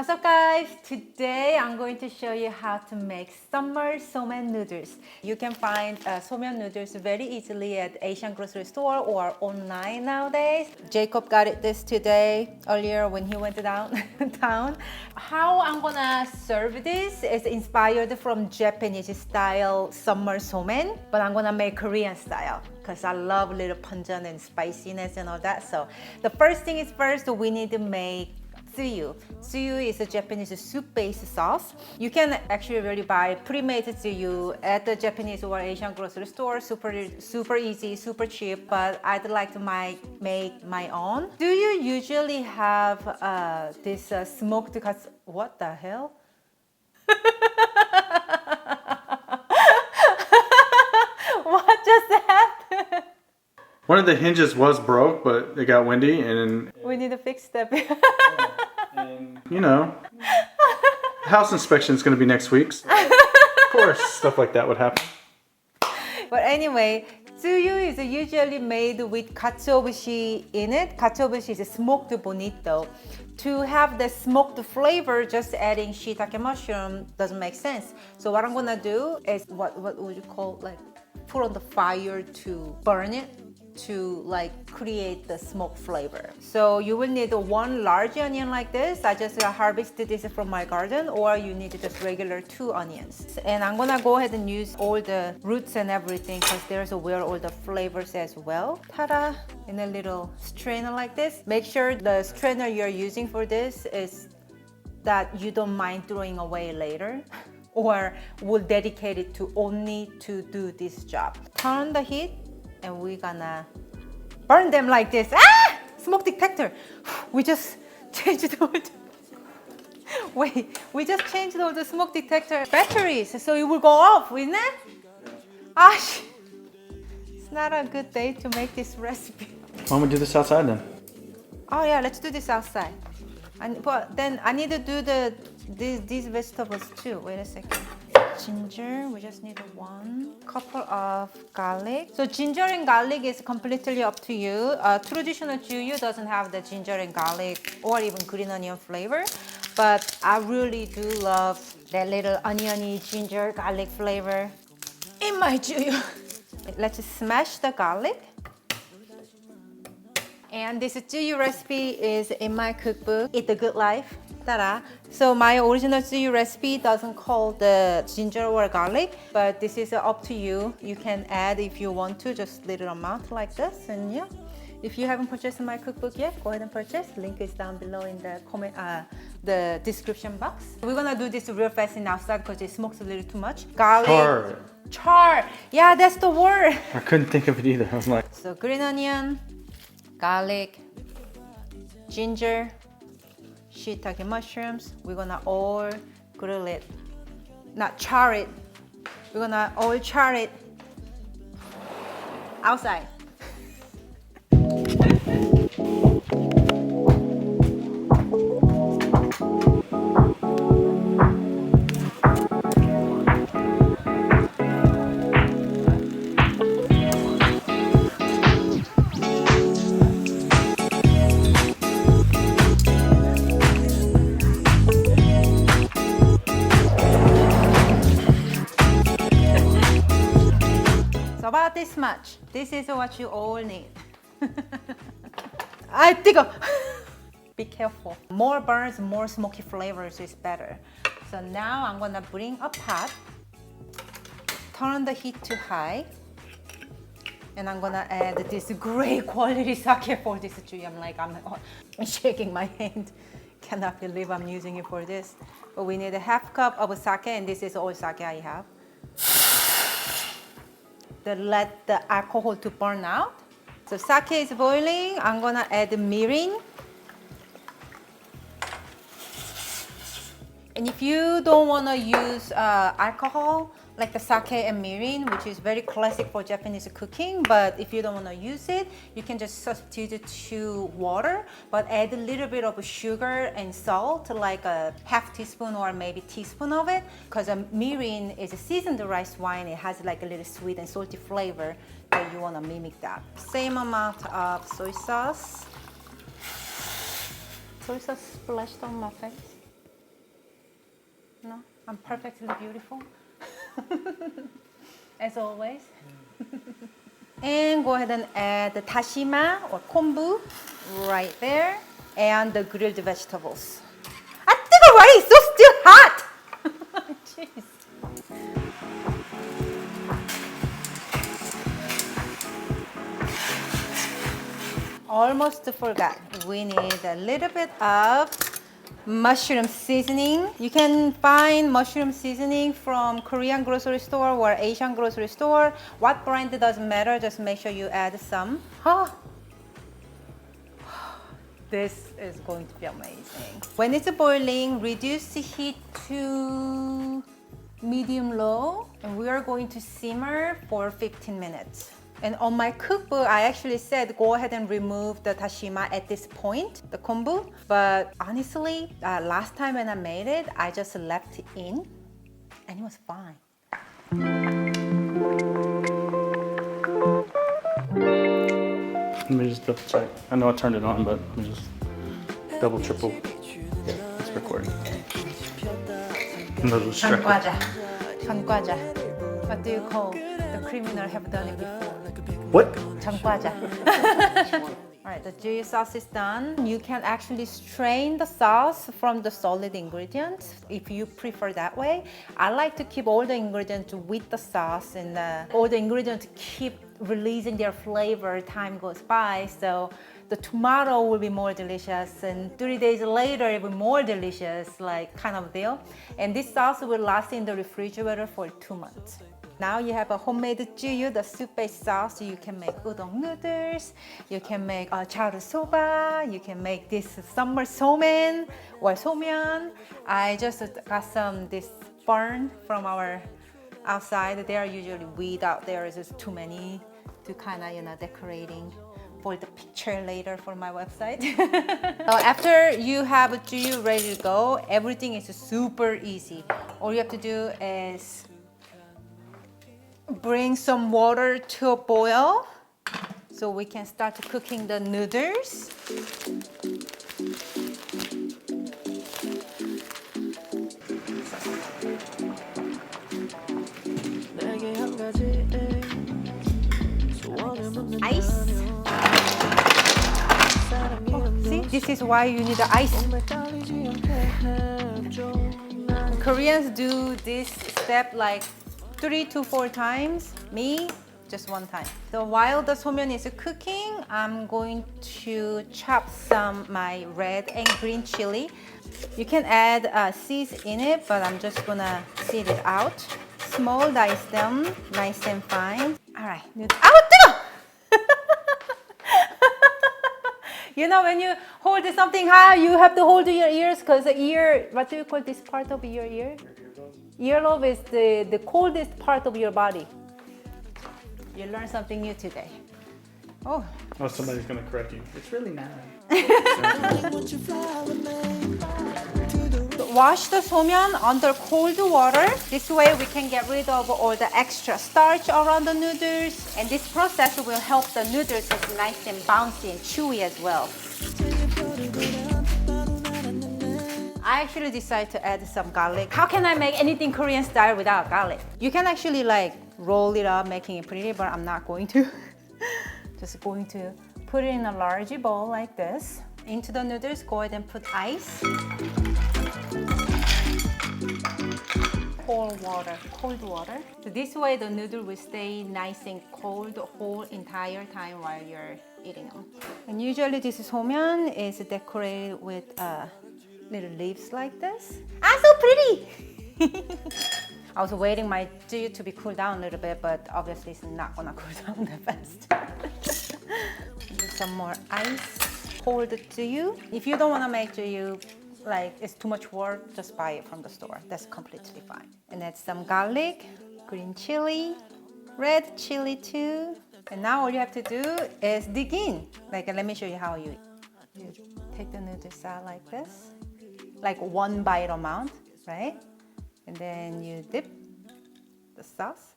What's up guys? Today I'm going to show you how to make summer Somen noodles. You can find Somen noodles very easily at Asian grocery store or online nowadays. Jacob got this today earlier when he went down. How I'm gonna serve this is inspired from Japanese style summer somen, but I'm gonna make Korean style because I love a little pungent and spiciness and all that. So the first thing is first we need to make Tsuyu. Tsuyu is a Japanese soup-based sauce. You can actually really buy pre-made Tsuyu at the Japanese or Asian grocery store. Super easy, super cheap, but I'd like to make my own. Do you usually have this smoked cuts? What the hell? What just happened? One of the hinges was broke, but it got windy, and We need to fix that. and you know, house inspection is going to be next week. So of course, stuff like that would happen. But anyway, tsuyu is usually made with katsuobushi in it. Katsuobushi is smoked bonito. To have the smoked flavor, just adding shiitake mushroom doesn't make sense. So what I'm gonna do is what would you call, like, put on the fire to burn it, to like create the smoke flavor. So you will need one large onion like this. I just harvested this from my garden, or you need just regular 2 onions. And I'm gonna go ahead and use all the roots and everything because there's where all the flavors as well. Ta-da! In a little strainer like this. Make sure the strainer you're using for this is that you don't mind throwing away later or will dedicate it to only to do this job. Turn the heat and we're gonna burn them like this. Ah! Smoke detector. We just changed all the... Wait, we just changed all the smoke detector batteries, so it will go off, isn't it? Ah, it's not a good day to make this recipe. Why don't we do this outside then? Oh yeah, let's do this outside. But then I need to do these vegetables too. Wait a second. Ginger, we just need 1 couple of garlic. So ginger and garlic is completely up to you. Traditional Tsuyu doesn't have the ginger and garlic or even green onion flavor, but I really do love that little oniony ginger garlic flavor in my Tsuyu. Let's smash the garlic. And this Tsuyu recipe is in my cookbook, Eat the Good Life. Ta-da. So my original Tsuyu recipe doesn't call the ginger or garlic, but this is up to you. You can add if you want to, just little amount like this. And yeah, if you haven't purchased my cookbook yet, go ahead and purchase. Link is down below in the the description box. We're gonna do this real fast in outside because it smokes a little too much. Garlic. Char. Yeah, that's the word. I couldn't think of it either. I was like... So green onion, garlic, ginger, shiitake mushrooms. We're gonna all grill it, not char it. We're gonna all char it outside. About this much. This is what you all need. I think be careful. More burns, more smoky flavors is better. So now I'm gonna bring a pot, turn the heat to high, and I'm gonna add this great quality sake for this Tsuyu. I'm shaking my hand. Cannot believe I'm using it for this. But we need a 1/2 cup of sake, and this is all sake I have. Let the alcohol to burn out. So sake is boiling. I'm gonna add mirin. And if you don't wanna use alcohol, like the sake and mirin, which is very classic for Japanese cooking, but if you don't wanna use it, you can just substitute it to water, but add a little bit of sugar and salt, like a 1/2 teaspoon or maybe teaspoon of it, because mirin is a seasoned rice wine. It has like a little sweet and salty flavor, so you wanna mimic that. Same amount of soy sauce. Soy sauce splashed on my face. I'm perfectly beautiful. As always. And go ahead and add the dashima or kombu right there. And the grilled vegetables. 아, 뜨거워! Why is it so still hot? Jeez. Almost forgot. We need a little bit of mushroom seasoning. You can find mushroom seasoning from Korean grocery store or Asian grocery store. What brand doesn't matter, just make sure you add some. This is going to be amazing. When it's boiling, reduce the heat to medium low, and we are going to simmer for 15 minutes. And on my cookbook, I actually said go ahead and remove the dashima at this point, the kombu. But honestly, last time when I made it, I just left it in, and it was fine. Let me just double check. I know I turned it on, but let me just double, triple. It's recording. 전과자. 전과자. What do you call the criminal have done it before? What? 전과자. Alright, the Tsuyu sauce is done. You can actually strain the sauce from the solid ingredients if you prefer that way. I like to keep all the ingredients with the sauce, and all the ingredients keep releasing their flavor time goes by. So the tomato will be more delicious, and 3 days later it will be more delicious, like kind of deal. And this sauce will last in the refrigerator for 2 months. Now you have a homemade tsuyu, the soup-based sauce. You can make udon noodles, you can make char soba, you can make this summer somen or somyeon. I just got some this burn from our outside. They are usually weed out there. It's just too many to kind of decorating for the picture later for my website. So after you have a tsuyu ready to go, everything is super easy. All you have to do is bring some water to a boil so we can start cooking the noodles. Ice. Oh, see, this is why you need the ice. Koreans do this step like 3 to 4 times. Me, just 1 time. So while the somen is cooking, I'm going to chop some my red and green chili. You can add seeds in it, but I'm just gonna seed it out. Small dice them, nice and fine. All right. Ow, 뜨거! You know, when you hold something high, you have to hold your ears, because the ear, what do you call this part of your ear? Earlobe is the coldest part of your body. You learned something new today. Oh, somebody's gonna correct you. It's really not. Wash the somen under cold water. This way we can get rid of all the extra starch around the noodles. And this process will help the noodles get nice and bouncy and chewy as well. I actually decided to add some garlic. How can I make anything Korean style without garlic? You can actually like roll it up, making it pretty, but I'm not going to. Just going to put it in a large bowl like this. Into the noodles, go ahead and put ice. Cold water. So this way the noodle will stay nice and cold the whole entire time while you're eating them. And usually this somen is decorated with little leaves like this. Ah, so pretty! I was waiting my tsuyu to be cooled down a little bit, but obviously it's not gonna cool down that fast. Some more ice. Cold tsuyu. If you don't wanna make tsuyu, like it's too much work, just buy it from the store. That's completely fine. And add some garlic, green chili, red chili too. And now all you have to do is dig in. Like, let me show you how you take the noodles out like this. Like 1 bite amount, right? And then you dip the sauce.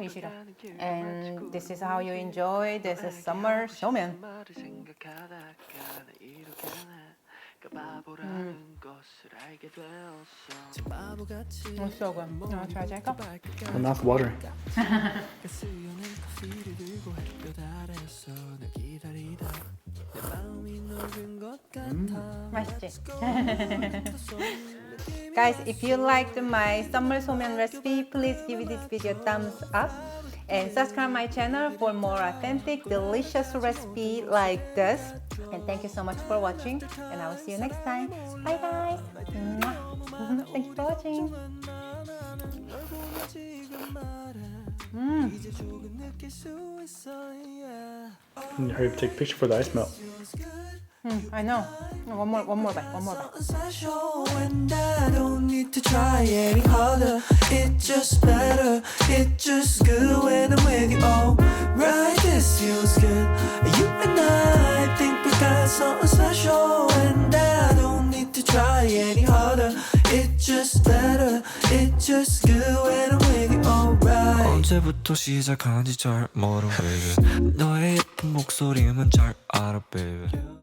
이시려. And this is how you enjoy this is summer somen. So good. You want to try Jacob? My mouth watering. 맛있지? Guys, if you liked my summer somen recipe, please give this video a thumbs up and subscribe my channel for more authentic, delicious recipe like this. And thank you so much for watching, and I will see you next time. Bye guys. Mwah. Thank you for watching. Hurry up, take a picture for the ice melt. I know. One more bite. And I don't need to try any harder. It's just better. It's just good when I'm with you. Oh, right, this feels good. You and I think we got something special. And I don't need to try any harder. It's just better. It's just good when I'm with you. Alright. 언제부터 시작한지 잘 모르 baby 너의 예쁜 목소리만 잘 알아 baby